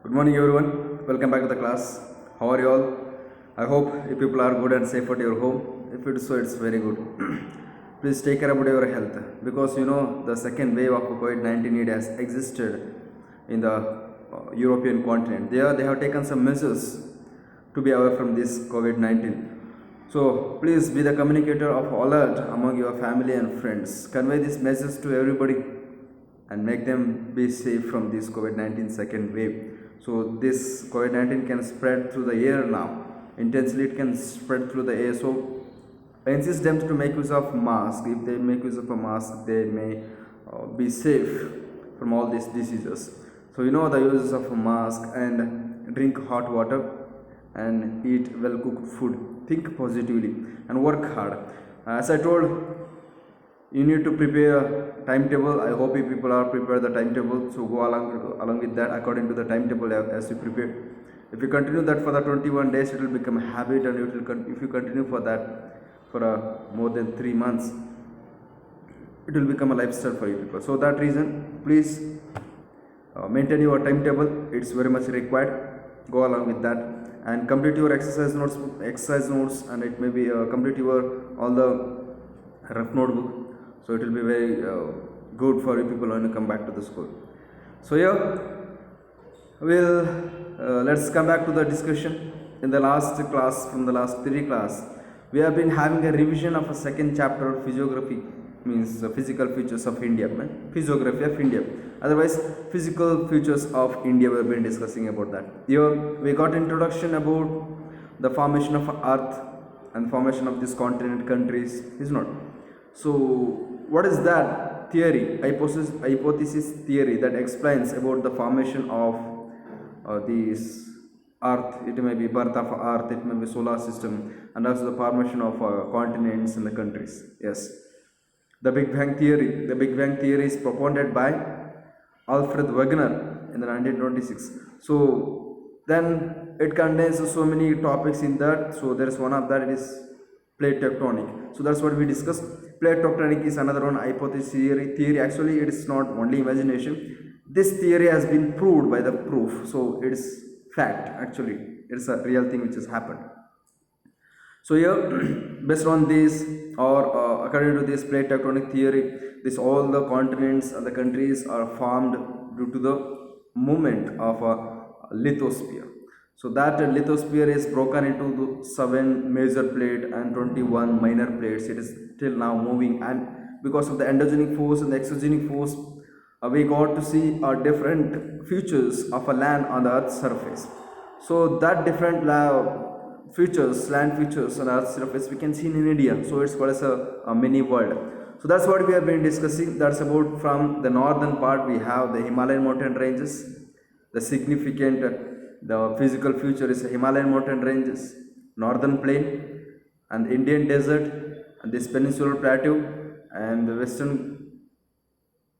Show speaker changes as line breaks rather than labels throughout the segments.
Good morning, everyone. Welcome back to the class. How are you all? I hope you people are good and safe at your home. If it is so, it's very good. Please take care about your health because the second wave of COVID-19 it has existed in the European continent. They have taken some measures to be away from this COVID-19. So please be the communicator of alert among your family and friends. Convey this message to everybody and make them be safe from this COVID-19 second wave. So this COVID-19 can spread through the air now. Intensely it can spread through the air. So I insist them to make use of mask. If they make use of a mask, they may be safe from all these diseases. So the uses of a mask and drink hot water and eat well cooked food. Think positively and work hard. As I told, you need to prepare a timetable. I hope you people are prepared the timetable, so go along with that according to the timetable as you prepare. If you continue that for the 21 days, it will become a habit, and if you continue for that for more than 3 months, it will become a lifestyle for you people. So that reason, please maintain your timetable. It's very much required. Go along with that and complete your exercise notes, and it may be complete your all the rough notebook. So it will be very good for you people when you come back to the school. So we'll let's come back to the discussion. In the last class, from the last 3 class, we have been having a revision of a second chapter of physiography, means physical features of India, physiography of India, otherwise physical features of India. We have been discussing about that. Here we got introduction about the formation of earth and formation of this continent, countries, is not. So what is that theory, hypothesis theory, that explains about the formation of this earth? It may be birth of earth, it may be solar system, and also the formation of continents and the countries. Yes, the Big Bang theory. The Big Bang theory is proponed by Alfred Wegener in the 1926. So then it contains so many topics in that. So there is one of that, it is plate tectonic. So that's what we discussed. Plate tectonic is another one hypothesis theory. Actually, it is not only imagination. This theory has been proved by the proof. So it is fact. Actually, it's a real thing which has happened. So here, based on this, or according to this plate tectonic theory, this all the continents and the countries are formed due to the movement of a lithosphere. So that lithosphere is broken into 7 major plate and 21 minor plates. It is till now moving, and because of the endogenic force and the exogenic force, we got to see different features of a land on the Earth's surface. So that different land features on Earth's surface we can see in India. So it's called as a mini world. So that's what we have been discussing. That's about from the northern part we have the Himalayan mountain ranges. The significant the physical feature is the Himalayan mountain ranges, northern plain, and the Indian desert, and this peninsular plateau, and the western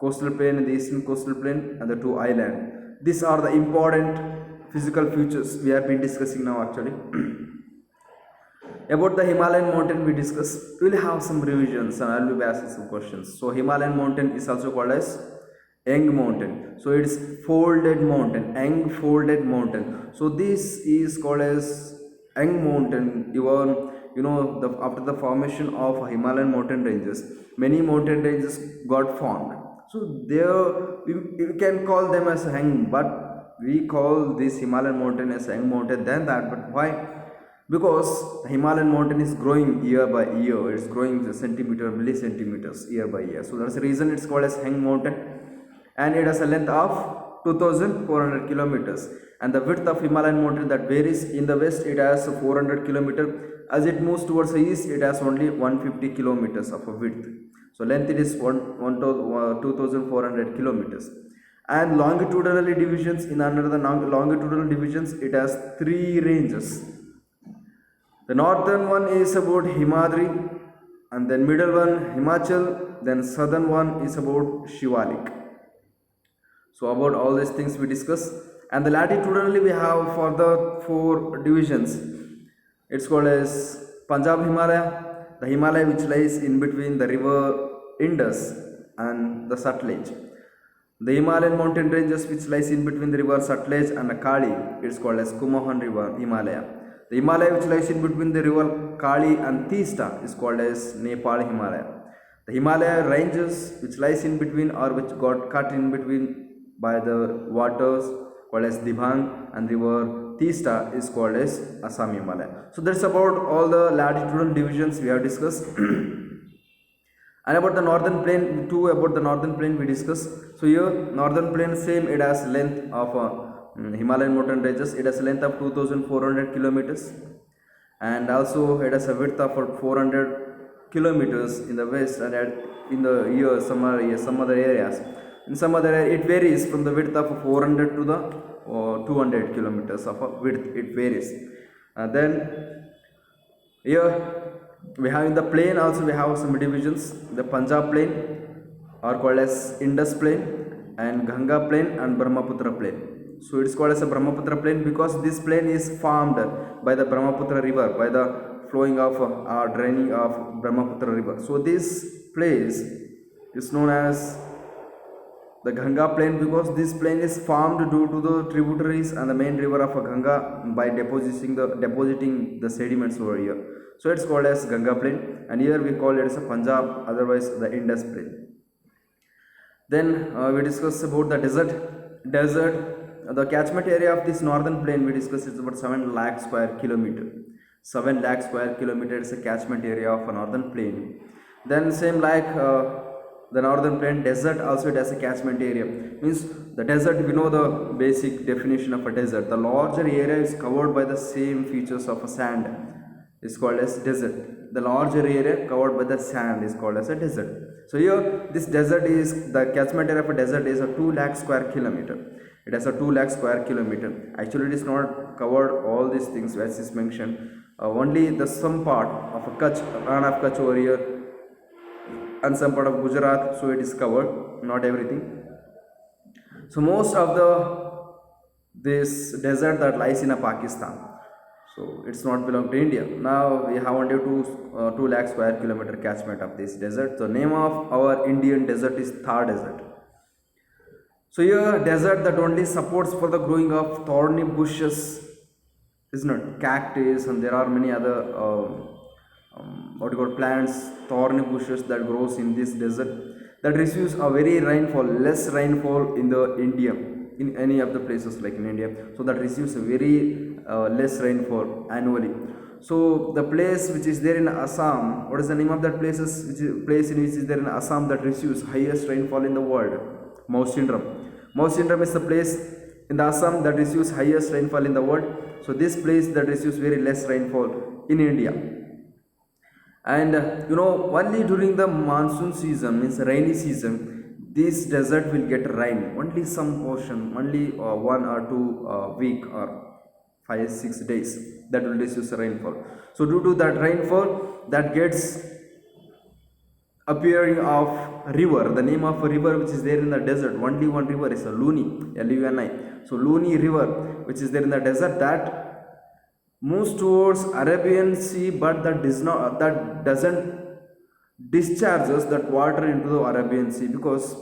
coastal plain and the eastern coastal plain, and the 2 islands. These are the important physical features we have been discussing now. Actually, about the Himalayan mountain we discussed. We will have some revisions and I will be asking some questions. So Himalayan mountain is also called as Young mountain. So it is folded mountain, young folded mountain. So this is called as young mountain. Even after the formation of Himalayan mountain ranges, many mountain ranges got formed. So there you can call them as young, but we call this Himalayan mountain as young mountain than that. But why? Because the Himalayan mountain is growing year by year. It's growing millicentimeters year by year. So that's the reason it's called as young mountain. And it has a length of 2400 kilometers, and the width of Himalayan mountain that varies. In the west it has 400 kilometers. As it moves towards the east, it has only 150 kilometers of a width. So length it is 2400 kilometers. And longitudinally divisions, in under the longitudinal divisions, it has 3 ranges. The northern one is about Himadri, and then middle one Himachal, then southern one is about Shivalik. So about all these things we discuss. And the latitudinally we have for the 4 divisions. It's called as Punjab Himalaya, the Himalaya which lies in between the river Indus and the Sutlej. The Himalayan mountain ranges which lies in between the river Sutlej and Kali, it's called as Kumahan River, Himalaya. The Himalaya which lies in between the river Kali and Teesta is called as Nepal Himalaya. The Himalaya ranges which lies in between or which got cut in between by the waters called as Dibang and river Teesta is called as Assam Himalaya. So that's about all the latitudinal divisions we have discussed. And about the northern plain, about the northern plain we discussed. So here northern plain same, it has length of Himalayan mountain ranges, it has a length of 2400 kilometers, and also it has a width of 400 kilometers in the west, and in the year some other areas. In some other area, it varies from the width of 400 to the 200 kilometers of width, it varies. Then here we have in the plain also we have some divisions. The Punjab plain are called as Indus plain, and Ganga plain and Brahmaputra plain. So it's called as a Brahmaputra plain because this plain is formed by the Brahmaputra river, by the flowing of draining of Brahmaputra river. So this place is known as the Ganga plain because this plain is formed due to the tributaries and the main river of Ganga by depositing the sediments over here. So it's called as Ganga plain, and here we call it as a Punjab, otherwise the Indus plain. Then we discuss about the desert. The catchment area of this northern plain we discussed is about 7 lakh square kilometer. 7 lakh square kilometer is a catchment area of a northern plain. Then same like the northern plain desert, also it has a catchment area. Means the desert, we know the basic definition of a desert. The larger area is covered by the same features of a sand is called as desert. The larger area covered by the sand is called as a desert. So here this desert is, the catchment area of a desert is a 2 lakh square kilometer. It has a 2 lakh square kilometer. Actually it is not covered all these things as is mentioned. Only the some part of a Kutch, Ran of Kutch over here, and some part of Gujarat, so it is covered, not everything. So most of this desert that lies in a Pakistan, so it's not belong to India. Now we have only 2 lakh square kilometer catchment of this desert. The name of our Indian desert is Thar Desert. So here desert that only supports for the growing of thorny bushes, is not cactus, and there are many other plants, thorny bushes that grows in this desert that receives a very rainfall, less rainfall in the India, in any of the places like in India. So that receives a very less rainfall annually. So the place which is there in Assam, what is the name of that place in which is there in Assam that receives highest rainfall in the world? Mawsynram. Mawsynram is the place in the Assam that receives highest rainfall in the world. So this place that receives very less rainfall in India. And only during the monsoon season, means rainy season, this desert will get rain. Only some portion, only 1 or 2 week or 5-6 days that will receive rainfall. So due to that rainfall, that gets appearing of river. The name of a river which is there in the desert, only one river is a Luni, Luni. So Luni river which is there in the desert, that moves towards Arabian Sea, but that doesn't discharges that water into the Arabian Sea, because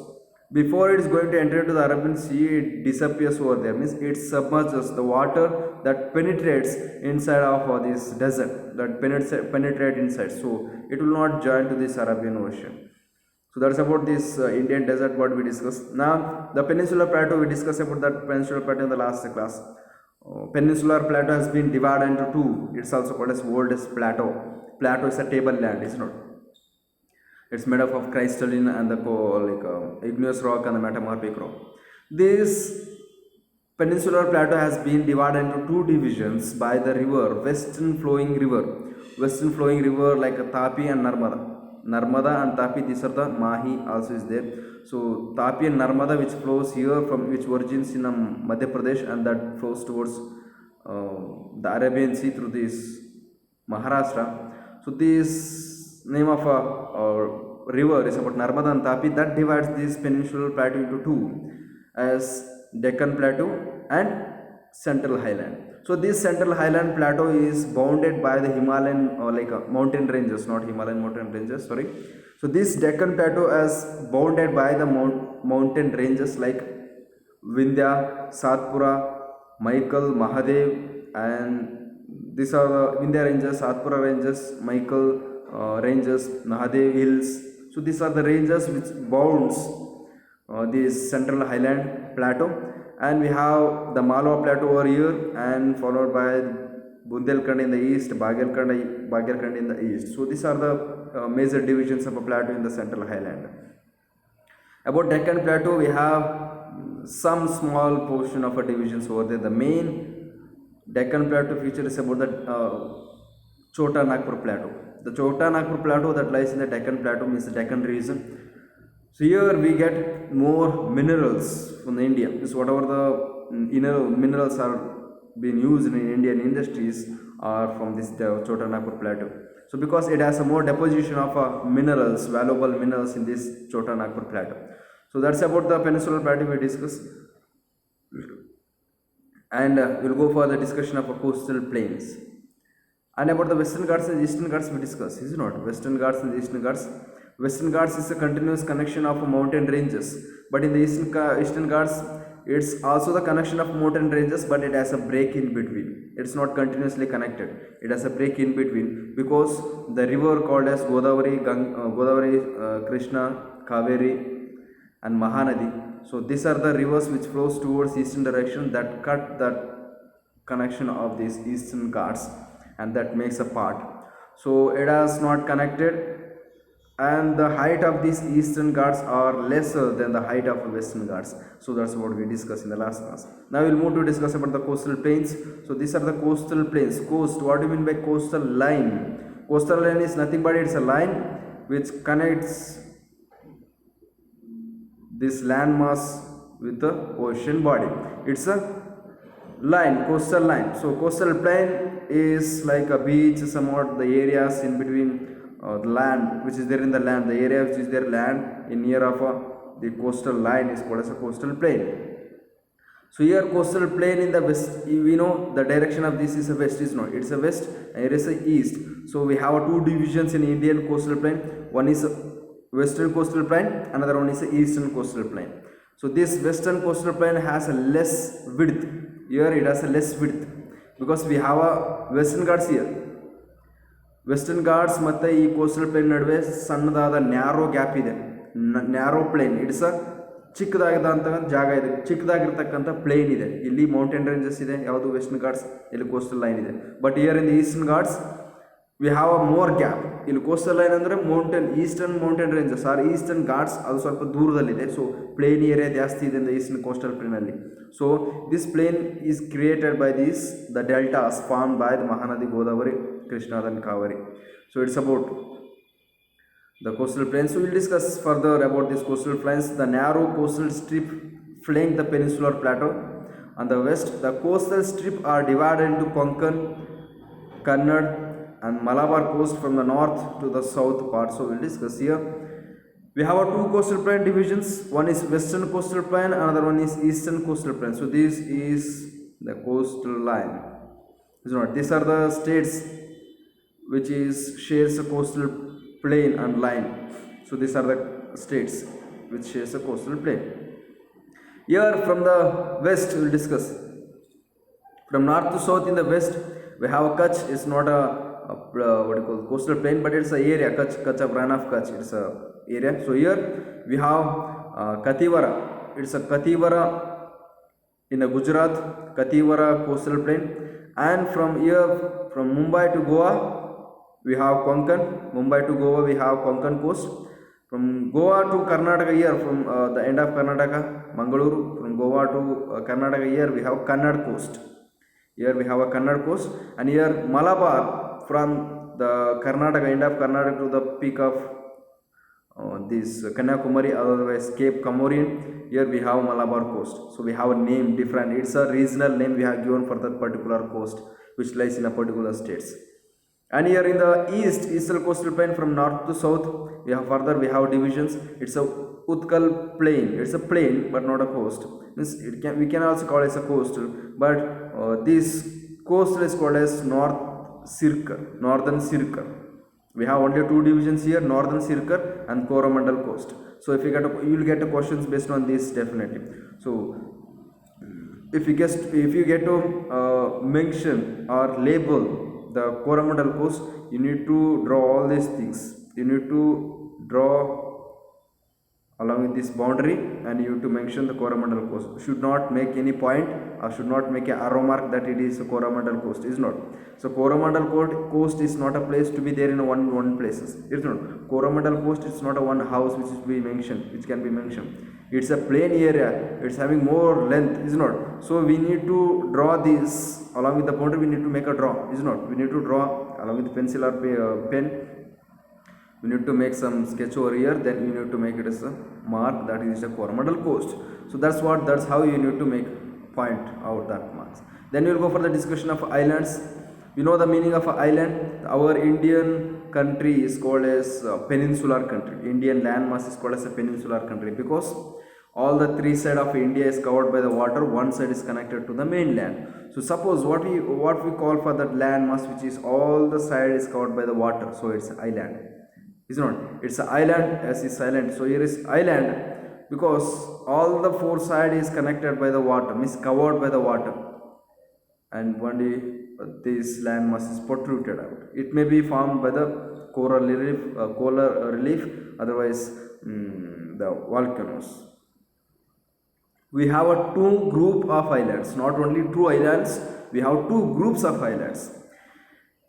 before it is going to enter into the Arabian Sea, it disappears over there. Means it submerges the water that penetrates inside of this desert, that penetrate inside. So it will not join to this Arabian Ocean. So that's about this Indian desert what we discussed. Now the peninsular plateau, we discussed about that peninsular plateau in the last class. Peninsular plateau has been divided into two. It's also called as World's plateau. Plateau is a tableland, it's not. It's made up of crystalline and the igneous rock and the metamorphic rock. This peninsular plateau has been divided into two divisions by the river, western flowing river like Tapi and Narmada. Narmada and Tapi, these are the Mahi also is there. So Tapi and Narmada, which flows here from which origins in Madhya Pradesh, and that flows towards the Arabian Sea through this Maharashtra. So this name of a river is about Narmada and Tapi, that divides this peninsular plateau into two, as Deccan Plateau and Central Highland. So this Central Highland Plateau is bounded by the Himalayan mountain ranges, not Himalayan mountain ranges, sorry. So this Deccan Plateau is bounded by the mountain ranges like Vindhya, Satpura, Michael, Mahadev, and these are the Vindhya ranges, Satpura ranges, Michael ranges, Mahadev hills. So these are the ranges which bounds this central highland plateau, and we have the Malwa plateau over here, and followed by Bundelkhand in the east, Baghelkhand in the east. So these are the major divisions of a plateau in the central highland. About Deccan Plateau, we have some small portion of a divisions over there. The main Deccan Plateau feature is about the Chota Nagpur Plateau. The Chota Nagpur Plateau that lies in the Deccan Plateau means the Deccan region. So here we get more minerals from India. So whatever the minerals are being used in Indian industries are from this Chota Nagpur Plateau. So because it has a more deposition of minerals, valuable minerals in this Chota Nagpur Plateau. So that's about the peninsular plateau we discussed. And we'll go for the discussion of coastal plains. And about the Western Ghats and Eastern Ghats we discussed, is it not? Western Ghats and Eastern Ghats. Western Ghats is a continuous connection of mountain ranges, but in the Eastern Ghats, it's also the connection of mountain ranges, but it has a break in between. It's not continuously connected. It has a break in between because the river called as Godavari, Krishna, Kaveri, and Mahanadi. So these are the rivers which flows towards eastern direction that cut that connection of these Eastern Ghats, and that makes a part. So it has not connected, and the height of these Eastern Ghats are lesser than the height of Western Ghats. So that's what we discussed in the last class. Now we'll move to discuss about the coastal plains. So these are the coastal plains. Coast, what do you mean by coastal line? Coastal line is nothing but it's a line which connects this landmass with the ocean body. It's a line, coastal line. So coastal plain is like a beach, somewhat the areas in between the land which is there in the land, the area which is there land in near of the coastal line is called as a coastal plain. So here coastal plain in the west, we know the direction of this is a west, is not, it's a west and it is a east. So we have two divisions in Indian coastal plain. One is western coastal plain, another one is the eastern coastal plain. So this western coastal plain has a less width. Here it has a less width because we have a Western Ghats here. Western Ghats ಮತ್ತು ಈ coastal plane ನಡುವೆ ಸಣ್ಣದಾದ narrow gap ಇದೆ, narrow plane. It's a ಚಿಕ್ಕದಾಗಿದ್ದಂಥ ಜಾಗ ಇದೆ, ಚಿಕ್ಕದಾಗಿರ್ತಕ್ಕಂಥ plane ಇದೆ. ಇಲ್ಲಿ mountain ranges ಇದೆ, ಯಾವುದು ವೆಸ್ಟರ್ನ್ ಘಾಟ್ಸ್, ಇಲ್ಲಿ ಕೋಸ್ಟಲ್ ಲೈನ್ ಇದೆ. But here in the eastern ghats we have a more gap. ಇಲ್ಲಿ ಕೋಸ್ಟಲ್ ಲೈನ್ ಅಂದರೆ mountain, eastern mountain ranges are eastern ghats, ಅದು ಸ್ವಲ್ಪ ದೂರದಲ್ಲಿದೆ. ಸೊ ಪ್ಲೇನ್ ಏರಿಯಾ ಜಾಸ್ತಿ ಇದೆ in the ಈಸ್ಟರ್ನ್ ಕೋಸ್ಟಲ್ ಪ್ಲೇನಲ್ಲಿ. So this plain is created by these the deltas formed by the Mahanadi, Godavari, Krishna and Kaveri. So it's about the coastal plains. So we'll discuss further about these coastal plains. The narrow coastal strip flank the peninsular plateau. On the west, the coastal strip are divided into Konkan, Kannad and Malabar coast from the north to the south part. So we'll discuss here. We have two coastal plain divisions. One is western coastal plain, another one is eastern coastal plain. So this is the coastal line. These are the states which is shares a coastal plain and line. So these are the states which shares a coastal plain. Here from the west we will discuss. From north to south in the west we have Kutch. It's not a what you call coastal plain, but it's a area. Kutch of Ran of Kutch. It's a area. So here we have Kathiawar. It's a Kathiawar in the Gujarat, Kathiawar coastal plain. And from here, from Mumbai to Goa, we have Konkan. Mumbai to Goa, we have Konkan coast. From Goa to Karnataka here, from the end of Karnataka, Mangaluru. From Goa to Karnataka here, we have Kannad coast. Here we have a Kannad coast. And here Malabar, from the Karnataka, end of Karnataka to the peak of this Kanyakumari, otherwise Cape Comorin. Here we have Malabar coast. So we have a name different. It's a regional name we have given for that particular coast which lies in a particular states. And here in the eastern coastal plain from north to south we have divisions. It's a Utkal plain. It's a plain but not a coast. We can also call it as a coast, but this coast is called as northern Sirkar. We have only two divisions here, northern Sirkar and Coromandel coast. So if you get you will get a questions based on this definitely. So if you get to mention or label the Coromandel Coast, you need to draw all these things. You need to draw along with this boundary, and you have to mention the Coromandel Coast. Should not make any point or should not make a arrow mark that it is a Coromandel Coast. Is not. So Coromandel Coast is not a place to be there in one places. It's not. Coromandel Coast is not a one house which is be mentioned, which can be mentioned. It's a plain area. It's having more length. Is not. So we need to draw this along with the boundary. We need to make a draw. Is not. We need to draw along with pencil or pen. We need to make some sketch over here, then you need to make it as a mark that is the Coromandel Coast. So that's how you need to make point out that marks. Then we will go for the discussion of islands. You know the meaning of an island. Our Indian country is called as a peninsular country. Indian landmass is called as a peninsular country because all the three sides of India is covered by the water. One side is connected to the mainland. So suppose what we call for that landmass, which is all the side is covered by the water. So it's island. Is not. It's an island as is silent. So here is island because all the four side is connected by the water, means covered by the water, and one day this landmass is protruded out. It may be formed by the coral relief, otherwise the volcanoes. We have a two group of islands, not only two islands. We have two groups of islands.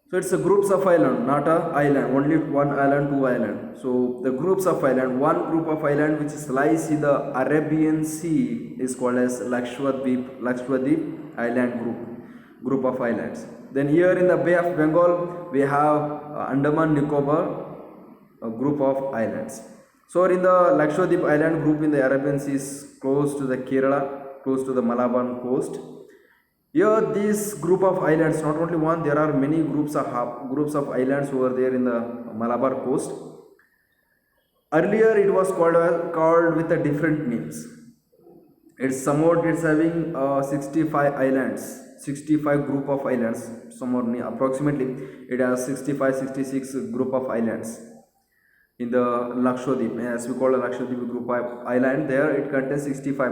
So it's a groups of island, not a island, only one island, two island. So the groups of island, one group of island which lies in the Arabian Sea is called as Lakshadweep Island group of islands. Then here in the Bay of Bengal we have Andaman Nicobar group of islands. So in the Lakshadweep Island group in the Arabian Sea is close to the Kerala, close to the Malabar coast. Here this group of islands, not only one, there are many groups of islands over there in the Malabar coast. Earlier it was called with a different names. It's having 65 islands, 65 group of islands, somewhere approximately it has 66 group of islands in the Lakshadweep, as we call a Lakshadweep group of island. There it contains 65,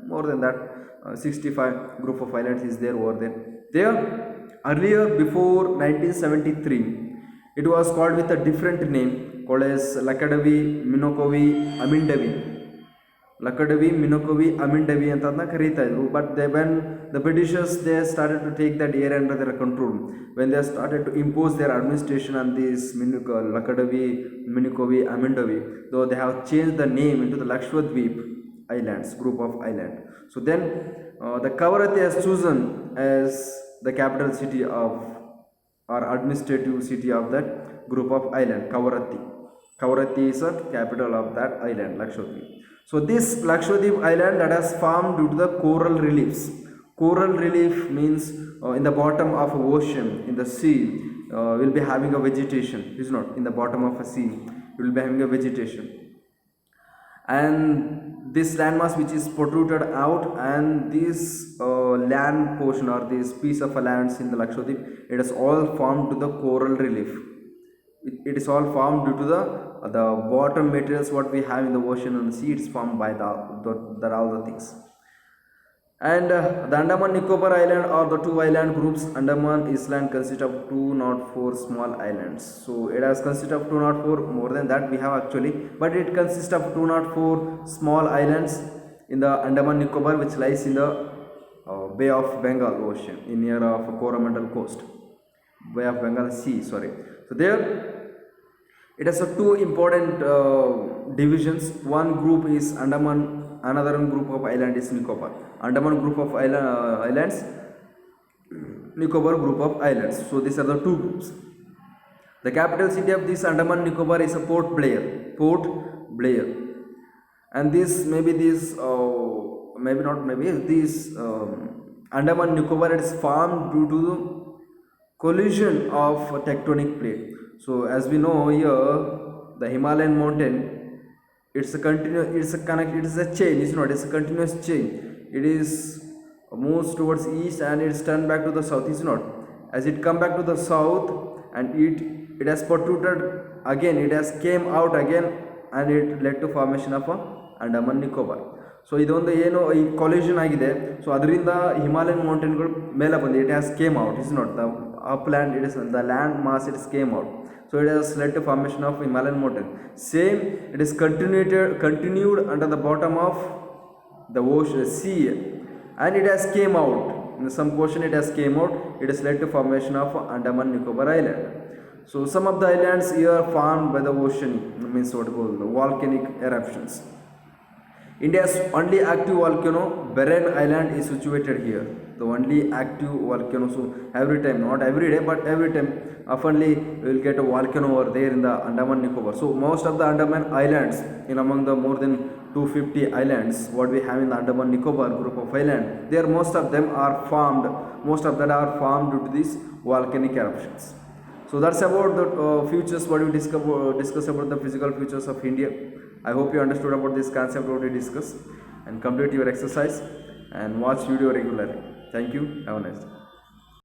more than that. 65 group of islands is there over there. There earlier before 1973 it was called with a different name called as Lakshadweep, Minicoy, Amindavi. Lakshadweep, Minicoy, Amindavi antadna karita idru. But when the Britishers they started to take that area under their control, when they started to impose their administration on this Lakshadweep, Minicoy, Amindavi, though they have changed the name into the Lakshadweep Islands, group of island. So then the Kavaratti has chosen as the capital city of or administrative city of that group of island, Kavaratti. Kavaratti is a capital of that island, Lakshadweep. So this Lakshadweep island that has formed due to the coral reliefs. Coral relief means in the bottom of an ocean, in the sea, will be having a vegetation. Is not in the bottom of a sea, you will be having a vegetation. And this landmass which is protruded out, and this land portion or this piece of a lands in the Lakshadweep, it is all formed to the coral relief. It is all formed due to the bottom materials what we have in the ocean and the sea. It's formed by all the things. And the Andaman Nicobar Island or the two island groups, Andaman Island consists of 204 small islands. So it has consist of 204, more than that we have actually, but it consists of 204 small islands in the Andaman Nicobar, which lies in the Bay of Bengal Ocean, in near of Coromandel coast, Bay of Bengal Sea, sorry. So there it has two important divisions. One group is Andaman, another group of island is Nicobar. Andaman group of islands, Nicobar group of islands. So these are the two groups. The capital city of this Andaman Nicobar is a Port Blair. And this Andaman Nicobar is formed due to the collision of tectonic plate. So as we know here, the Himalayan mountain, it's a chain. It's not, it's a continuous chain. It is moves towards east and it's turned back to the south. It's not, as it come back to the south and it has protruded again, it has came out again and it led to formation of Andaman Nicobar. So ಇದೊಂದು ಏನು ಈ collusion ಆಗಿದೆ, so ಅದರಿಂದ Himalayan ಮೌಂಟೇನ್ಗಳು ಮೇಲೆ ಬಂದು it has came out, is not the upland, it is the land mass, it came out, so it has led to formation of Himalayan mountain. Same, it is continued under the bottom of the ocean sea, and it has came out in some portion, it has came out, it has led to formation of Andaman Nicobar Island. So some of the islands here formed by the ocean, means what called the volcanic eruptions. India's only active volcano, Beren Island, is situated here. The only active volcano. So every time, not every day, but every time, oftenly we will get a volcano over there in the Andaman Nicobar. So most of the Andaman islands, in among the more than 250 islands what we have in the Andaman Nicobar group of island, there most of them are formed. Most of that are formed due to these volcanic eruptions. So that's about the features what we discuss about the physical features of India. I hope you understood about this concept what we discussed, and complete your exercise and watch video regularly. Thank you. Have a nice day.